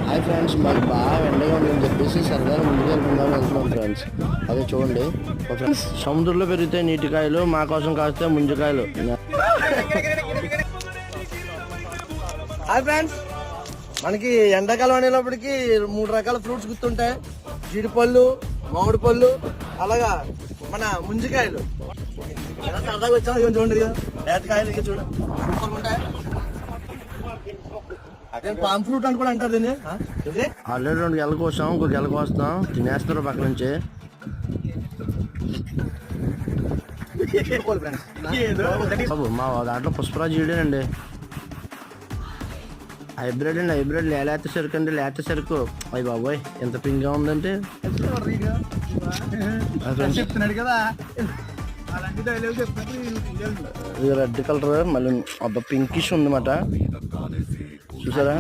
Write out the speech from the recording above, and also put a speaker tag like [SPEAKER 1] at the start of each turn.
[SPEAKER 1] Hi friends, మాకు బాగా ఎండగా ఉందని చెప్పేసి సరదాగా ముందుకు వెళ్తున్నాం ఫ్రెండ్స్. అదే చూడండి ఫ్రెండ్స్, సముద్రంలో పెరిగితే నీటికాయలు, మా కోసం కాస్తే ముంజకాయలు. హాయ్ ఫ్రెండ్స్, మనకి ఎండాకాలం అనేటప్పటికి 3 రకాల ఫ్రూట్స్ గుర్తుంటాయి. జీడిపళ్ళు, మామిడి పళ్ళు, అలాగా మన ముంజికాయలు. సరదాగా వచ్చాము. ఇక చూడండి, లేతకాయలు ఇక చూడండి ఉంటాయి. అదే పామ్ ఫ్రూట్ అని కూడా అంటారు దీన్ని. ఆల్రెడీ 2 గెలకు వస్తాం, ఇంకో గెలకు వస్తాం. తినేస్తారు పక్క నుంచి. బాబు మా దాంట్లో పుష్పరాజు జీడేనండి. హైబ్రిడ్ అండి, హైబ్రిడ్ లేత చెరుకు అండి, లేత చెరుకు. అయ్యి బాబోయ్ ఎంత పింక్గా ఉందంటే.
[SPEAKER 2] చెప్తున్నాడు కదా,
[SPEAKER 1] ఇది రెడ్ కలర్, మళ్ళీ అబ్బా పింకిష్ ఉందన్నమాట. చూసారా?